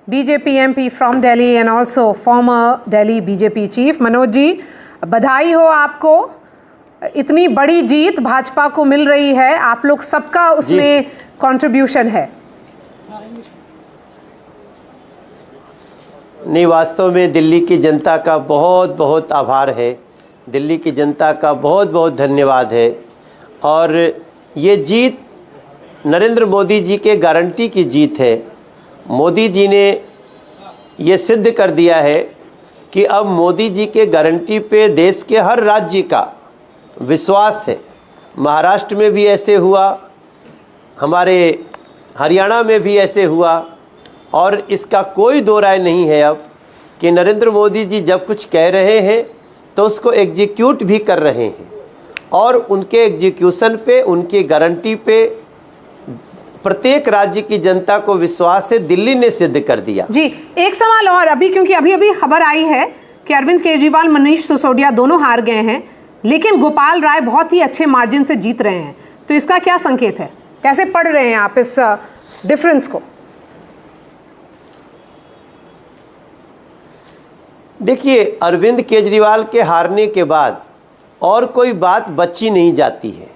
BJP MP from Delhi and also former Delhi BJP chief. Manoj ji, बधाई हो आपको, इतनी बड़ी जीत भाजपा को मिल रही है, आप लोग सबका उसमें कंट्रीब्यूशन है। नहीं, वास्तव में दिल्ली की जनता का बहुत बहुत आभार है, दिल्ली की जनता का बहुत बहुत धन्यवाद है। और ये जीत नरेंद्र मोदी जी के गारंटी की जीत है। मोदी जी ने ये सिद्ध कर दिया है कि अब मोदी जी के गारंटी पे देश के हर राज्य का विश्वास है। महाराष्ट्र में भी ऐसे हुआ, हमारे हरियाणा में भी ऐसे हुआ, और इसका कोई दो राय नहीं है अब कि नरेंद्र मोदी जी जब कुछ कह रहे हैं तो उसको एग्जीक्यूट भी कर रहे हैं, और उनके एग्जीक्यूशन पे, उनकी गारंटी पे प्रत्येक राज्य की जनता को विश्वास है। दिल्ली ने सिद्ध कर दिया। जी, एक सवाल और, अभी क्योंकि अभी खबर आई है कि अरविंद केजरीवाल, मनीष सिसोदिया दोनों हार गए हैं, लेकिन गोपाल राय बहुत ही अच्छे मार्जिन से जीत रहे हैं, तो इसका क्या संकेत है? कैसे पढ़ रहे हैं आप इस डिफरेंस को? देखिए, अरविंद केजरीवाल के हारने के बाद और कोई बात बची नहीं जाती है।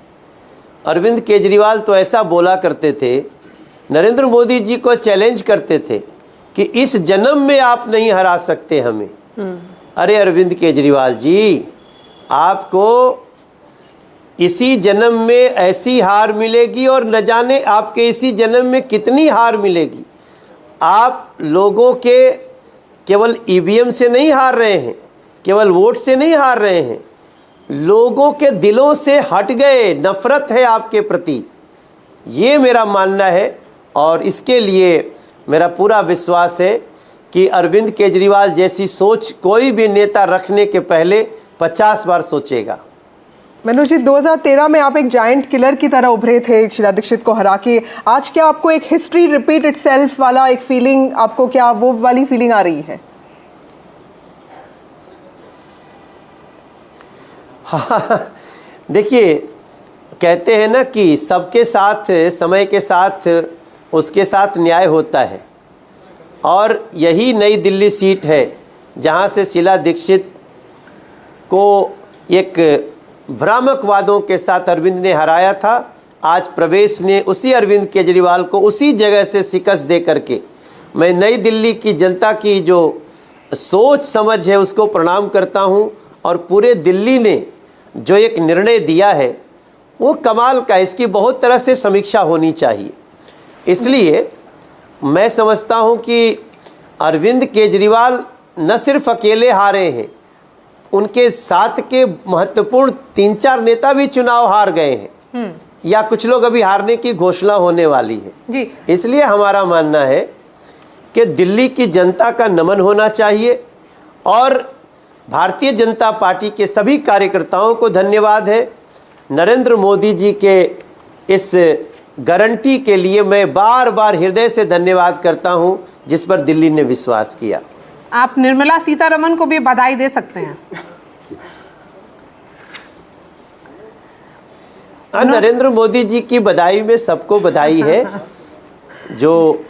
अरविंद केजरीवाल तो ऐसा बोला करते थे, नरेंद्र मोदी जी को चैलेंज करते थे कि इस जन्म में आप नहीं हरा सकते हमें। अरे अरविंद केजरीवाल जी, आपको इसी जन्म में ऐसी हार मिलेगी और न जाने आपके इसी जन्म में कितनी हार मिलेगी। आप लोगों के केवल ईवीएम से नहीं हार रहे हैं, केवल वोट से नहीं हार रहे हैं, लोगों के दिलों से हट गए, नफरत है आपके प्रति, ये मेरा मानना है। और इसके लिए मेरा पूरा विश्वास है कि अरविंद केजरीवाल जैसी सोच कोई भी नेता रखने के पहले 50 बार सोचेगा। मनोज जी, 2013 में आप एक जायंट किलर की तरह उभरे थे शीला दीक्षित को हरा के। आज क्या आपको एक हिस्ट्री रिपीट इटसेल्फ वाला एक फीलिंग, आपको क्या वो वाली फीलिंग आ रही है? हाँ, देखिए, कहते हैं ना कि सबके साथ, समय के साथ उसके साथ न्याय होता है, और यही नई दिल्ली सीट है जहाँ से शीला दीक्षित को एक भ्रामक वादों के साथ अरविंद ने हराया था। आज प्रवेश ने उसी अरविंद केजरीवाल को उसी जगह से शिकस्त दे करके, मैं नई दिल्ली की जनता की जो सोच समझ है उसको प्रणाम करता हूँ। और पूरे दिल्ली ने जो एक निर्णय दिया है वो कमाल का, इसकी बहुत तरह से समीक्षा होनी चाहिए। इसलिए मैं समझता हूँ कि अरविंद केजरीवाल न सिर्फ अकेले हारे हैं, उनके साथ के महत्वपूर्ण 3-4 नेता भी चुनाव हार गए हैं, या कुछ लोग अभी हारने की घोषणा होने वाली है जी। इसलिए हमारा मानना है कि दिल्ली की जनता का नमन होना चाहिए, और भारतीय जनता पार्टी के सभी कार्यकर्ताओं को धन्यवाद है। नरेंद्र मोदी जी के इस गारंटी के लिए मैं बार बार हृदय से धन्यवाद करता हूं, जिस पर दिल्ली ने विश्वास किया। आप निर्मला सीतारमण को भी बधाई दे सकते हैं। नरेंद्र मोदी जी की बधाई में सबको बधाई है। जो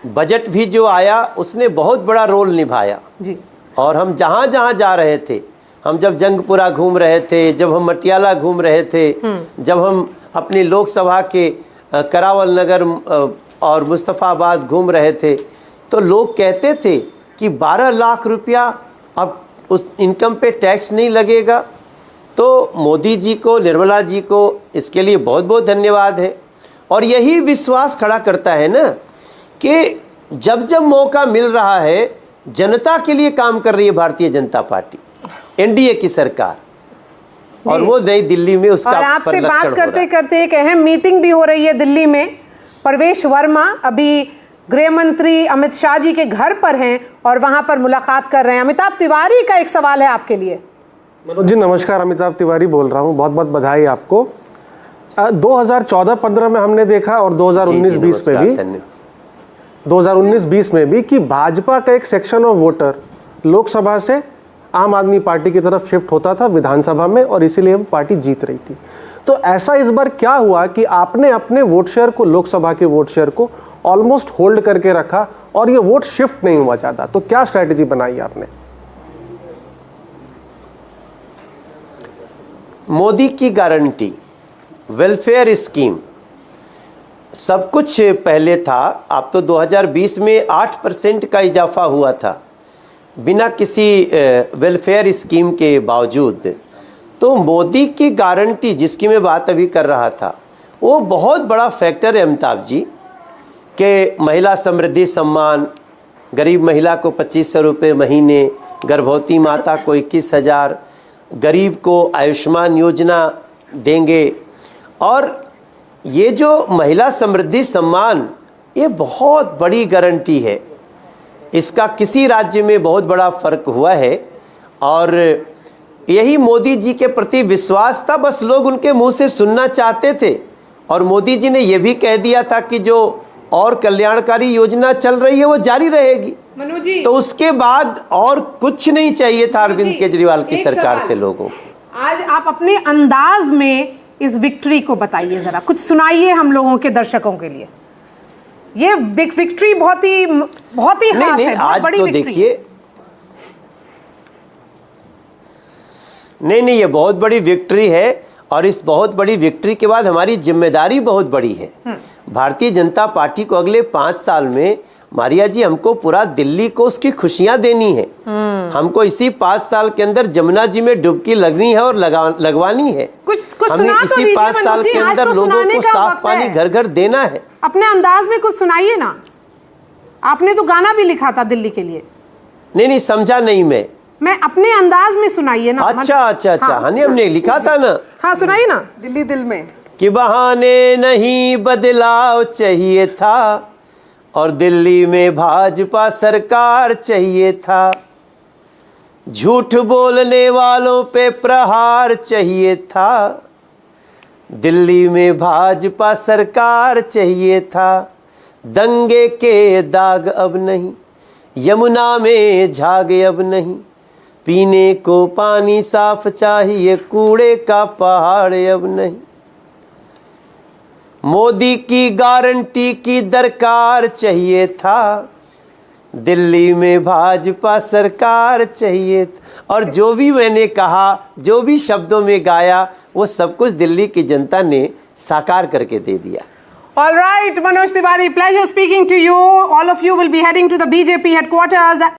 बजट भी जो आया उसने बहुत बड़ा रोल निभाया जी। और हम जहाँ जहाँ जा रहे थे, हम जब जंगपुरा घूम रहे थे, जब हम मटियाला घूम रहे थे, जब हम अपनी लोकसभा के करावल नगर और मुस्तफ़ाबाद घूम रहे थे, तो लोग कहते थे कि 12 लाख रुपया अब उस इनकम पे टैक्स नहीं लगेगा। तो मोदी जी को, निर्मला जी को इसके लिए बहुत बहुत धन्यवाद है। और यही विश्वास खड़ा करता है ना कि जब जब मौका मिल रहा है, जनता के लिए काम कर रही है भारतीय जनता पार्टी, एनडीए की सरकार, और वो नई दिल्ली में उसका और आपसे बात करते करते एक अहम मीटिंग भी हो रही है दिल्ली में। परवेश वर्मा अभी गृह मंत्री अमित शाह जी के घर पर हैं और वहां पर मुलाकात कर रहे हैं। अमिताभ तिवारी का एक सवाल है आपके लिए। मनोज जी नमस्कार, अमिताभ तिवारी बोल रहा हूं, बहुत बहुत बधाई आपको। 2014-15 में हमने देखा, और 2019-20 में भी, 2019-20 में भी, कि भाजपा का एक सेक्शन ऑफ वोटर लोकसभा से आम आदमी पार्टी की तरफ शिफ्ट होता था विधानसभा में, और इसीलिए वो पार्टी जीत रही थी। तो ऐसा इस बार क्या हुआ कि आपने अपने वोट शेयर को, लोकसभा के वोट शेयर को ऑलमोस्ट होल्ड करके रखा और ये वोट शिफ्ट नहीं हुआ ज़्यादा। तो क्या स्ट्रैटेजी बनाई आपने? मोदी की गारंटी, वेलफेयर स्कीम, सब कुछ पहले था। अब तो 2020 में 8% का इजाफा हुआ था बिना किसी वेलफेयर स्कीम के बावजूद। तो मोदी की गारंटी जिसकी मैं बात अभी कर रहा था, वो बहुत बड़ा फैक्टर है अमिताभ जी, कि महिला समृद्धि सम्मान, गरीब महिला को 2500 रुपये महीने, गर्भवती माता को 21,000, गरीब को आयुष्मान योजना देंगे। और ये जो महिला समृद्धि सम्मान, ये बहुत बड़ी गारंटी है। इसका किसी राज्य में बहुत बड़ा फर्क हुआ है और यही मोदी जी के प्रति विश्वास था। बस लोग उनके मुंह से सुनना चाहते थे। और मोदी जी ने यह भी कह दिया था कि जो और कल्याणकारी योजना चल रही है वो जारी रहेगी। मनोज जी, तो उसके बाद और कुछ नहीं चाहिए था अरविंद केजरीवाल की सरकार से लोगों को। आज आप अपने अंदाज में इस विक्ट्री को बताइए, जरा कुछ सुनाइए हम लोगों के दर्शकों के लिए। ये विक्ट्री बहुत ही खास है, बहुत आज बड़ी तो विक्ट्री। देखिए, नहीं, ये बहुत बड़ी विक्ट्री है और इस बहुत बड़ी विक्ट्री के बाद हमारी जिम्मेदारी बहुत बड़ी है। भारतीय जनता पार्टी को अगले 5 साल में, मारिया जी, हमको पूरा दिल्ली को उसकी खुशियां देनी है। हमको इसी 5 साल के अंदर जमुना जी में डुबकी लगनी है और लगवानी है। कुछ हमें सुना तो इसी दीजिए 5 साल मनोज जी, के आज अंदर तो लोगों सुनाने को का साफ वक्त पानी है। घर घर देना है। अपने अंदाज में कुछ सुनाइए ना। आपने तो गाना भी लिखा था दिल्ली के लिए। नहीं, समझा नहीं मैं अपने अंदाज में सुनाइए ना। अच्छा, हाँ, हमने लिखा था ना। हाँ, सुनाइए ना। दिल्ली दिल में कि बहाने नहीं बदलाव चाहिए था और दिल्ली में भाजपा सरकार चाहिए था। झूठ बोलने वालों पे प्रहार चाहिए था। दिल्ली में भाजपा सरकार चाहिए था। दंगे के दाग अब नहीं, यमुना में झाग अब नहीं। पीने को पानी साफ चाहिए, कूड़े का पहाड़ अब नहीं। मोदी की गारंटी की दरकार चाहिए था। दिल्ली में भाजपा सरकार चाहिए था। और जो भी मैंने कहा, जो भी शब्दों में गाया, वो सब कुछ दिल्ली की जनता ने साकार करके दे दिया। All right, Manoj Tiwari, pleasure speaking to you. All of you will be heading to the BJP headquarters